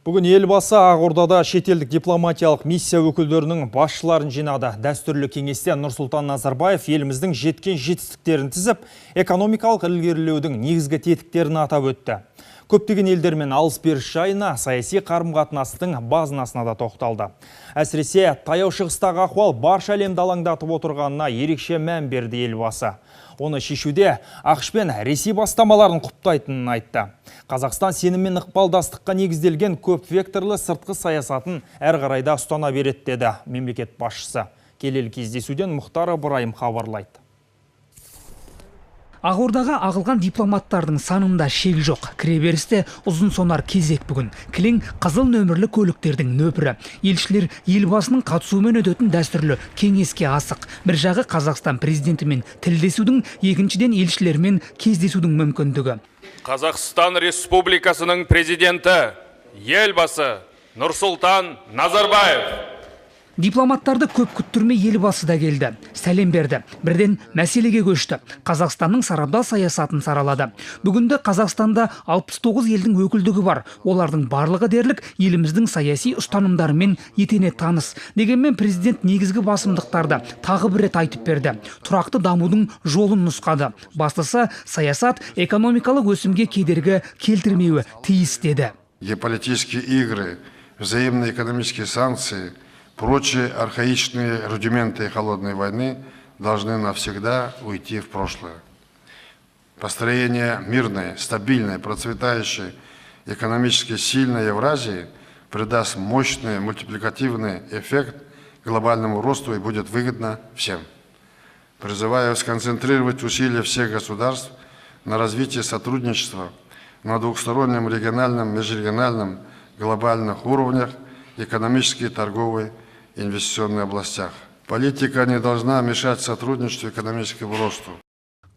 Бүгін елбасы Ақордада шетелдік дипломатиялық миссия өкілдерінің басшыларын жинады. Дәстүрлі кеңесте Нұрсұлтан Назарбаев еліміздің жеткен жетістіктерін тізіп, экономикалық ілгерілеудің негізгі тетіктерін атап өтті. Көптеген елдермен алыс-беріс жайына, саяси қарым-қатынастың базынасына да тоқталды. Әсіресе таяу шығыстағы ахуал барша әлемді алаңдатып отырғанына ерекше мән берді елбасы. Оны шешуде ақш пен Ресей бастамаларын құптайтынын айтты. Қазақстан сенім мен ықпалдастыққа негізделген көп векторлы сыртқы саясатын әр қарайда ұстана береді деді мемлекет басшысы. Келелі кездесуден Мұхтар Ыбырайым хабарлайды. Ақордаға ағылған дипломаттардың санында шек жоқ. Кіреберісте ұзын сонар кезек бүгін. Кілең қызыл нөмірлі көліктердің нөпірі. Елшілер елбасының қатысуымен өтетін дәстүрлі кеңеске асық. Бір жағы Қазақстан президентімен тілдесудің, екіншіден елшілермен кездесудің мүмкіндігі. Қазақстан Республикасының президенті елбасы Нұрсұлтан Назарбаев. Дипломаттарды көп күттірмей елбасы да келді. Сәлем берді. Бірден мәселеге көшті. Қазақстанның сарабдал саясатын саралады. Бүгінде Қазақстанда 69 елдің өкілдігі бар. Олардың барлығы дерлік еліміздің саяси ұстанымдарымен етене таныс. Дегенмен президент негізгі басымдықтарды тағы бір рет айтып берді. Тұрақты дамудың жолын нұсқады. Бастысы саясат экономикалық өсімге кедергі келтірмеуі тиіс деді. Геополитические игры, взаимные экономические санкции, прочие архаичные рудименты холодной войны должны навсегда уйти в прошлое. Построение мирной, стабильной, процветающей, экономически сильной Евразии придаст мощный мультипликативный эффект глобальному росту и будет выгодно всем. Призываю сконцентрировать усилия всех государств на развитии сотрудничества на двухстороннем, региональном, межрегиональном, глобальных уровнях, экономической, торговой, инвестиционных областях. Политика не должна мешать сотрудничеству и экономическому росту.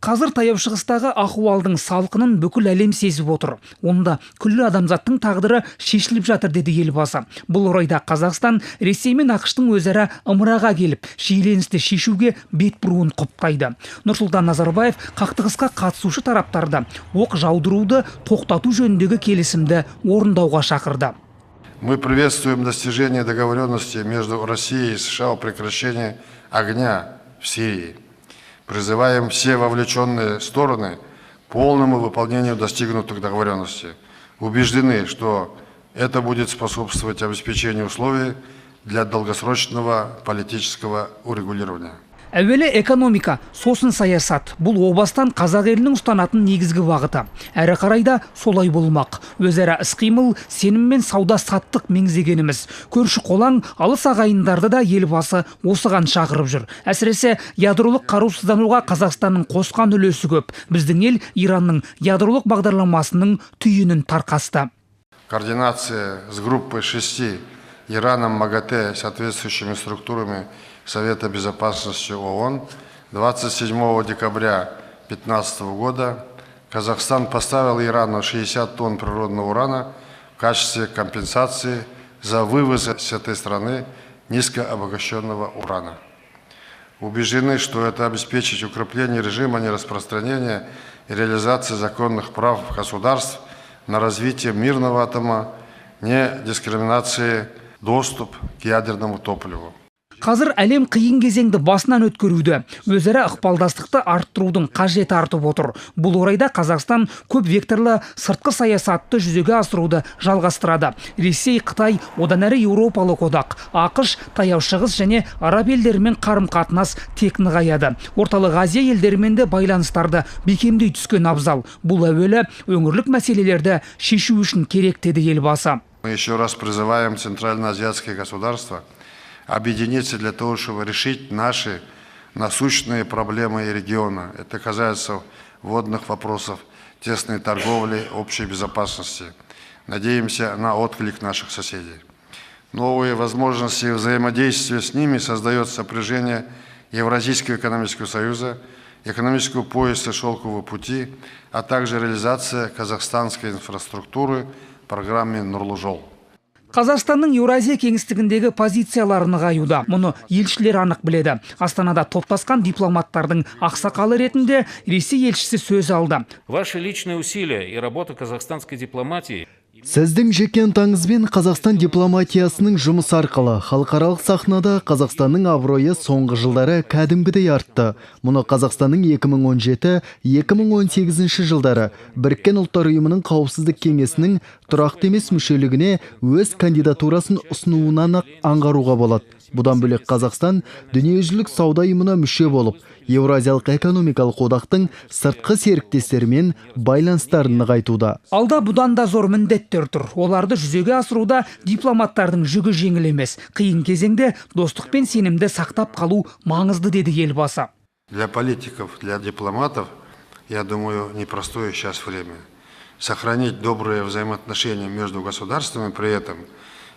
Қазір таяу шығыстағы ахуалдың салқынын бүкіл әлем сезіп отыр. Онда күллі адамзаттың тағдыры шешіліп жатыр деді елбасы. Бұл орайда Қазақстан Ресей мен ақштың өзара ымыраға келіп, шиеленісті шешуге бет бұруын құптайды. Нұрсұлтан Назарбаев қақтығысқа қатысушы тараптарды оқ жаудыруды тоқтату жөніндегі келісімді орындауға шақырды. Мы приветствуем достижение договоренности между Россией и США о прекращении огня в Сирии. Призываем все вовлеченные стороны к полному выполнению достигнутых договоренностей. Убеждены, что это будет способствовать обеспечению условий для долгосрочного политического урегулирования. Әуелі экономика, сосын саясат. Бұл обастан қазақ елінің ұстанатын негізгі бағыты. Әрі қарайда солай болмақ. Өзара іс-қимыл, сенім мен сауда-саттық меңзегеніміз. Көрші қолаң, алыс ағайындарды да елбасы осыған шақырып жүр. Әсіресе ядролық қарусыздануға Қазақстанның қосқан үлесі көп. Біздің ел Иранның ядролық бағдарламасының түйінін тарқасты. Координация с группой 6 Ираном МАГАТЭ соответствующими структурами Совета безопасности ООН 27 декабря 2015 года Казахстан поставил Ирану 60 тонн природного урана в качестве компенсации за вывоз с этой страны низкообогащенного урана. Убеждены, что это обеспечит укрепление режима нераспространения и реализации законных прав государств на развитие мирного атома, недискриминации, доступ к ядерному топливу. Қазір әлем қиын кезеңді басынан өткеруді, өзара ықпалдастықты арттырудың қажеті артып отыр. Бұл орайда Қазақстан көп векторлы сыртқы саясатты жүзеге асыруды жалғастырады. Ресей, Қытай, одан әрі Еуропалық одақ, ақш, таяу шығыс және араб елдерімен қарым-қатынас тек нығаяды. Орталық Азия елдерімен де байланыстарды бекемдей түскен абзал. Бұл әуелі өңірлік мәселелерді шешу үшін керек деді елбасы. Мы еще раз призываем центральноазиатские государства объединиться для того, чтобы решить наши насущные проблемы региона. Это касается водных вопросов, тесной торговли, общей безопасности. Надеемся на отклик наших соседей. Новые возможности взаимодействия с ними создает сопряжение Евразийского экономического союза, экономического пояса «Шелкового пути», а также реализация казахстанской инфраструктуры в программе «Нұрлы жол». Қазақстанның Еуразия кеңістігіндегі позициялары нығаюда. Мұны елшілер анық біледі. Астанада топтасқан дипломаттардың ақсақалы ретінде Ресей елшісі сөз алды. Ваши личные усилия и работа казахстанской дипломатии Сіздің жекен таңызбен Қазақстан дипломатиясының жұмыс арқылы халықаралық сахнада Қазақстанның абыройы соңғы жылдары кәдімгідей артты. Мұны Қазақстанның 2017-2018 жылдары Біріккен ұлттар ұйымының қауіпсіздік кеңесінің тұрақты емес мүшелігіне өз кандидатурасын ұсынуынан аңғаруға болады. Бұдан бөлек Қазақстан дүниежүзілік сауда ұйымына мүше болып, Еуразиялық экономикалық одақтың сыртқы серіктестерімен байланыстарын нығайтуда. Алда бұдан да зор міндеттер тұр. Оларды жүзеге асыруда дипломаттардың жүгі жеңіл емес. Қиын кезеңде достық пен сенімді сақтап қалу маңызды, деді елбасы. Для политиков, для дипломатов, я думаю, непростое сейчас время. Сохранить добрые взаимоотношения между государствами при этом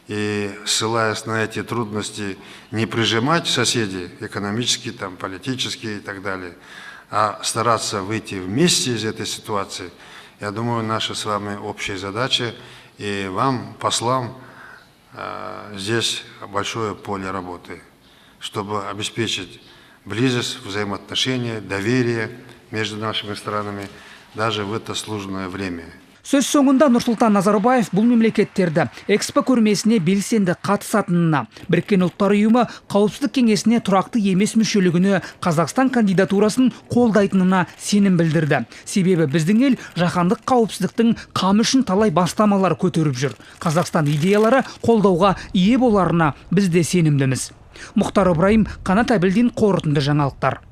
и, ссылаясь на эти трудности, не прижимать соседей экономически, там, политически и так далее, а стараться выйти вместе из этой ситуации, я думаю, наша с вами общая задача, и вам, послам, здесь большое поле работы, чтобы обеспечить близость, взаимоотношения, доверие между нашими странами даже в это сложное время. Сөз соңында Нұрсұлтан Назарбаев бұл мемлекеттерді Экспо көрмесіне белсенді қатысатынына, Біріккен ұлттар ұйымы қауіпсіздік кеңесіне тұрақты емес мүшелігіне Қазақстан кандидатурасын қолдайтынына сенім білдірді. Себебі біздің ел жаһандық қауіпсіздіктің қамы үшін талай бастамалар көтеріп жүр. Қазақстан идеялары қолдауға ие боларына біз де сенімдіміз. Мұхтар Ыбырайым, Қанат Әбілдин, қорытынды жаңалықтар.